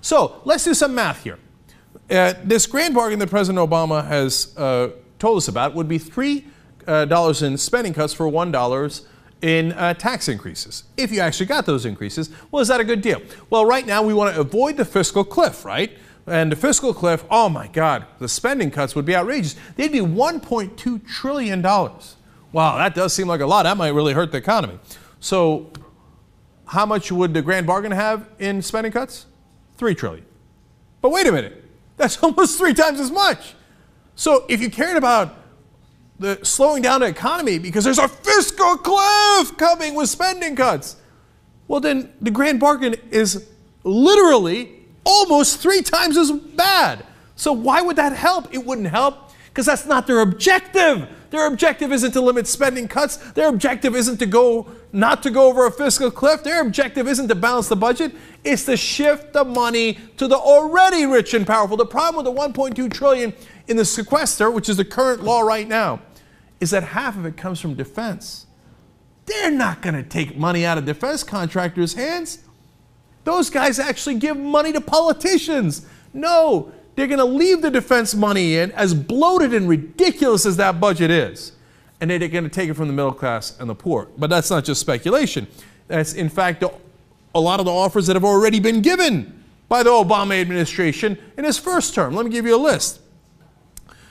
So let's do some math here. This grand bargain that President Obama has told us about would be $3 in spending cuts for $1 in tax increases. If you actually got those increases, well, is that a good deal? Well, right now we want to avoid the fiscal cliff, right? And the fiscal cliff, oh my God, the spending cuts would be outrageous. They'd be $1.2 trillion. Wow, that does seem like a lot. That might really hurt the economy. So how much would the grand bargain have in spending cuts? $3 trillion. But wait a minute, that's almost 3 times as much. So if you cared about the slowing down the economy because there's a fiscal cliff coming with spending cuts, well then the grand bargain is literally almost 3 times as bad. So why would that help? It wouldn't help because that's not their objective. Their objective isn't to limit spending cuts. Their objective isn't to not to go over a fiscal cliff. Their objective isn't to balance the budget. It's to shift the money to the already rich and powerful. The problem with the $1.2 trillion in the sequester, which is the current law right now, is that half of it comes from defense. They're not going to take money out of defense contractors' hands. Those guys actually give money to politicians. No, they're going to leave the defense money in, as bloated and ridiculous as that budget is. And they're going to take it from the middle class and the poor. But that's not just speculation. That's, in fact, a lot of the offers that have already been given by the Obama administration in his first term. Let me give you a list.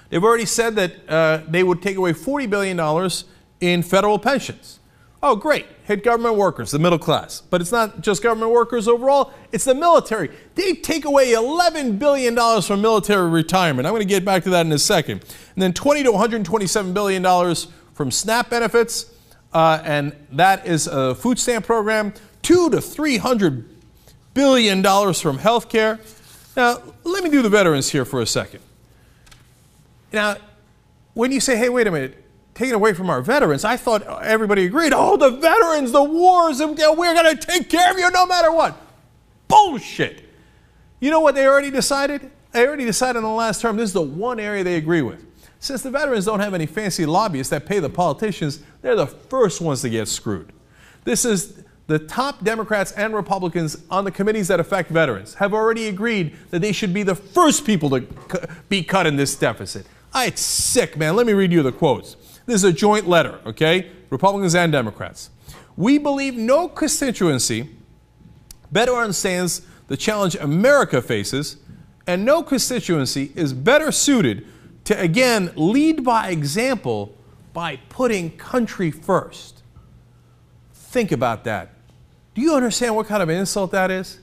They've already said that they would take away $40 billion in federal pensions. Oh, great. Hit government workers, the middle class. But it's not just government workers overall. It's the military. They take away $11 billion from military retirement. I'm going to get back to that in a second. And then $20 to $127 billion from SNAP benefits. And that is a food stamp program. $200 to $300 billion from health care. Now, let me do the veterans here for a second. Now, when you say, hey, wait a minute, taken away from our veterans, I thought everybody agreed, oh, the veterans, the wars, and we're going to take care of you no matter what. Bullshit. You know what they already decided? They already decided in the last term, this is the one area they agree with. Since the veterans don't have any fancy lobbyists that pay the politicians, they're the first ones to get screwed. This is the top Democrats and Republicans on the committees that affect veterans have already agreed that they should be the first people to be cut in this deficit. It's sick, man. Let me read you the quotes. This is a joint letter, okay? Republicans and Democrats. We believe no constituency better understands the challenge America faces, and no constituency is better suited to, again, lead by example by putting country first. Think about that. Do you understand what kind of insult that is?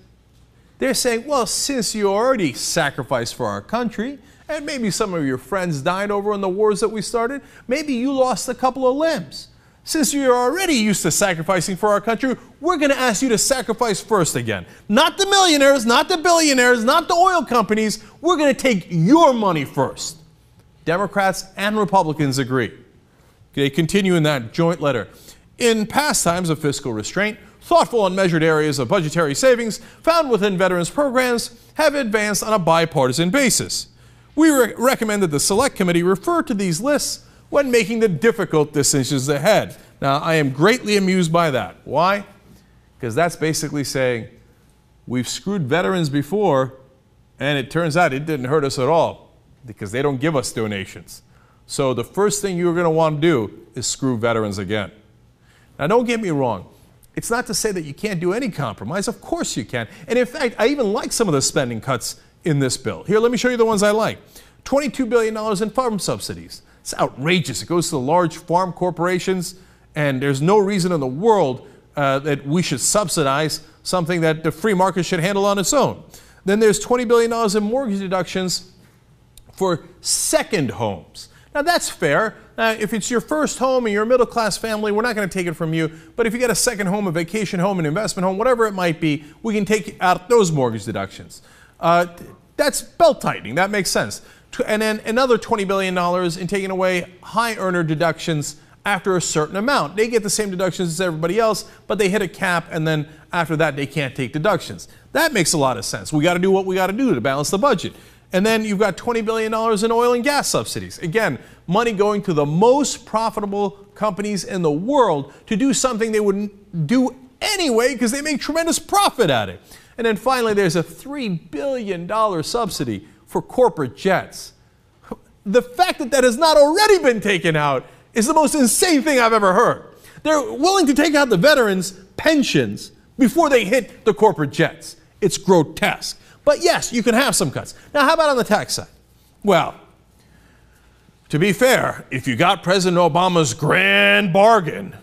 They're saying, well, since you already sacrificed for our country, and maybe some of your friends died over in the wars that we started, maybe you lost a couple of limbs. Since you're already used to sacrificing for our country, we're going to ask you to sacrifice first again. Not the millionaires, not the billionaires, not the oil companies. We're going to take your money first. Democrats and Republicans agree. They continue in that joint letter. In past times of fiscal restraint, thoughtful and measured areas of budgetary savings found within veterans programs have advanced on a bipartisan basis. We recommend that the Select Committee refer to these lists when making the difficult decisions ahead. Now, I am greatly amused by that. Why? Because that's basically saying we've screwed veterans before, and it turns out it didn't hurt us at all because they don't give us donations. So the first thing you're going to want to do is screw veterans again. Now, don't get me wrong. It's not to say that you can't do any compromise. Of course you can. And in fact, I even like some of the spending cuts in this bill. Here, let me show you the ones I like. $22 billion in farm subsidies. It's outrageous. It goes to the large farm corporations, and there's no reason in the world that we should subsidize something that the free market should handle on its own. Then there's $20 billion in mortgage deductions for second homes. Now, that's fair. If it's your first home and you're a middle-class family, we're not going to take it from you. But if you get a second home, a vacation home, an investment home, whatever it might be, we can take out those mortgage deductions. That's belt-tightening. That makes sense. And then another $20 billion in taking away high-earner deductions after a certain amount. They get the same deductions as everybody else, but they hit a cap, and then after that, they can't take deductions. That makes a lot of sense. We got to do what we got to do to balance the budget. And then you've got $20 billion in oil and gas subsidies. Again, money going to the most profitable companies in the world to do something they wouldn't do anyway because they make tremendous profit at it. And then finally, there's a $3 billion subsidy for corporate jets. The fact that that has not already been taken out is the most insane thing I've ever heard. They're willing to take out the veterans' pensions before they hit the corporate jets. It's grotesque. But yes, you can have some cuts. Now, how about on the tax side? Well, to be fair, if you got President Obama's grand bargain,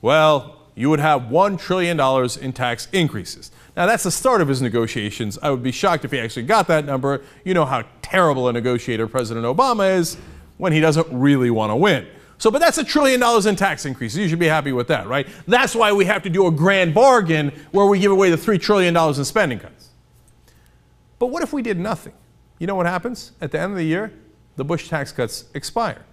well, you would have $1 trillion in tax increases. Now, that's the start of his negotiations. I would be shocked if he actually got that number. You know how terrible a negotiator President Obama is when he doesn't really want to win. So, but that's $1 trillion in tax increases. You should be happy with that, right? That's why we have to do a grand bargain where we give away the $3 trillion in spending cuts. But what if we did nothing? You know what happens? At the end of the year, the Bush tax cuts expire.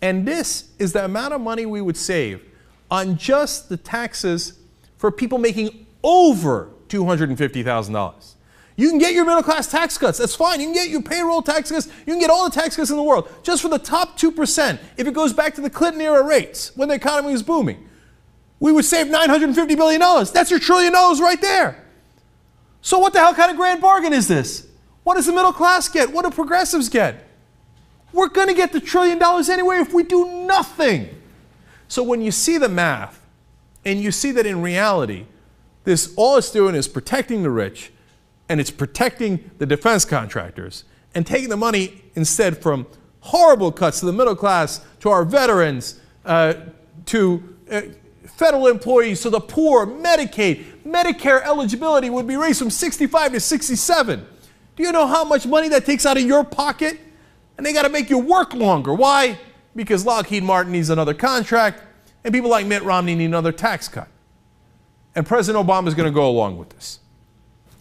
And this is the amount of money we would save on just the taxes for people making over $250,000. You can get your middle class tax cuts. That's fine. You can get your payroll tax cuts. You can get all the tax cuts in the world. Just for the top 2%, if it goes back to the Clinton era rates when the economy was booming, we would save $950 billion. That's your $1 trillion right there. So what the hell kind of grand bargain is this? What does the middle class get? What do progressives get? We're going to get the $1 trillion anyway if we do nothing. So when you see the math and you see that in reality, this all it's doing is protecting the rich and it's protecting the defense contractors and taking the money instead from horrible cuts to the middle class, to our veterans, to federal employees, to the poor, Medicaid. Medicare eligibility would be raised from 65 to 67. Do you know how much money that takes out of your pocket? And they got to make you work longer. Why? Because Lockheed Martin needs another contract, and people like Mitt Romney need another tax cut. And President Obama is going to go along with this.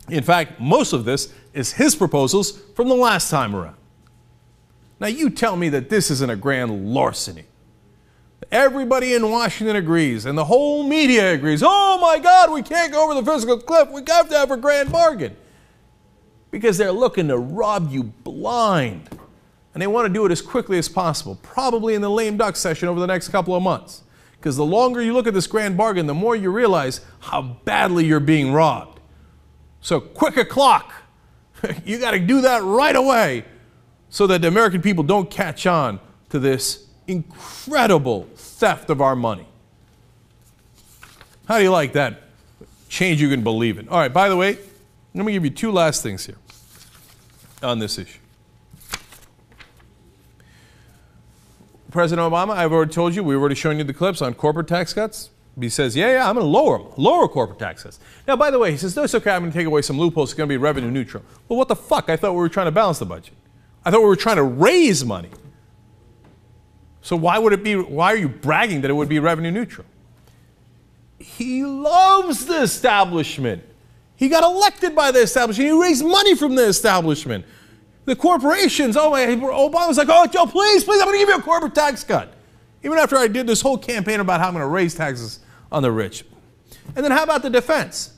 In fact, most of this is his proposals from the last time around. Now, you tell me that this isn't a grand larceny. Everybody in Washington agrees, and the whole media agrees. Oh my God, we can't go over the fiscal cliff. We have to have a grand bargain. Because they're looking to rob you blind. And they want to do it as quickly as possible, probably in the lame duck session over the next couple of months. Because the longer you look at this grand bargain, the more you realize how badly you're being robbed. So quick a clock. You got to do that right away so that the American people don't catch on to this incredible theft of our money. How do you like that? Change you can believe in. All right, by the way, let me give you two last things here on this issue. President Obama, I've already told you, we've already shown you the clips on corporate tax cuts. He says, yeah, I'm going to lower corporate tax cuts. Now, by the way, he says, no, it's okay, I'm going to take away some loopholes, it's going to be revenue neutral. Well, what the fuck? I thought we were trying to balance the budget. I thought we were trying to raise money. So why are you bragging that it would be revenue neutral? He loves the establishment. He got elected by the establishment. He raised money from the establishment. The corporations, Obama's like, oh, Joe, please, I'm going to give you a corporate tax cut. Even after I did this whole campaign about how I'm going to raise taxes on the rich. And then how about the defense?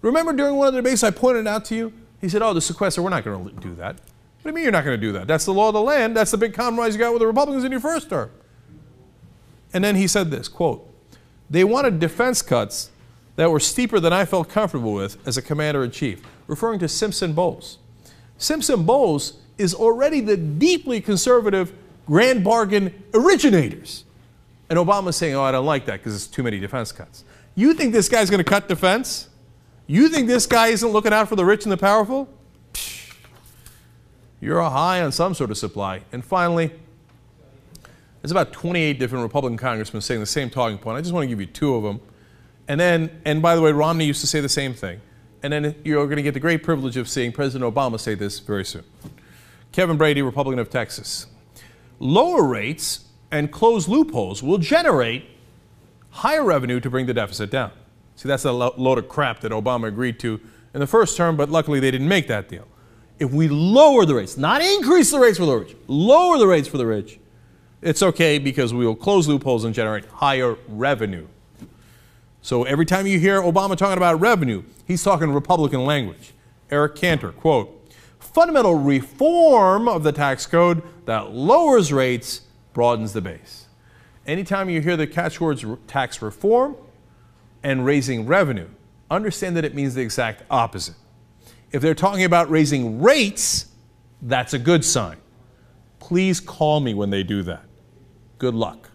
Remember during one of the debates I pointed out to you? He said, oh, the sequester, we're not going to do that. What do you mean you're not going to do that? That's the law of the land. That's the big compromise you got with the Republicans in your first term. And then he said this, quote, they wanted defense cuts that were steeper than I felt comfortable with as a commander-in-chief, referring to Simpson-Bowles. Simpson-Bowles is already the deeply conservative grand bargain originators. And Obama's saying, oh, I don't like that because it's too many defense cuts. You think this guy's going to cut defense? You think this guy isn't looking out for the rich and the powerful? Psh, you're high on some sort of supply. And finally, there's about 28 different Republican congressmen saying the same talking point. I just want to give you two of them. And by the way, Romney used to say the same thing. And then you're going to get the great privilege of seeing President Obama say this very soon. Kevin Brady, Republican of Texas. Lower rates and close loopholes will generate higher revenue to bring the deficit down. See, that's a load of crap that Obama agreed to in the first term, but luckily they didn't make that deal. If we lower the rates, not increase the rates for the rich, lower the rates for the rich, it's okay because we will close loopholes and generate higher revenue. So every time you hear Obama talking about revenue, he's talking Republican language. Eric Cantor, quote, fundamental reform of the tax code that lowers rates broadens the base. Anytime you hear the catchwords tax reform and raising revenue, understand that it means the exact opposite. If they're talking about raising rates, that's a good sign. Please call me when they do that. Good luck.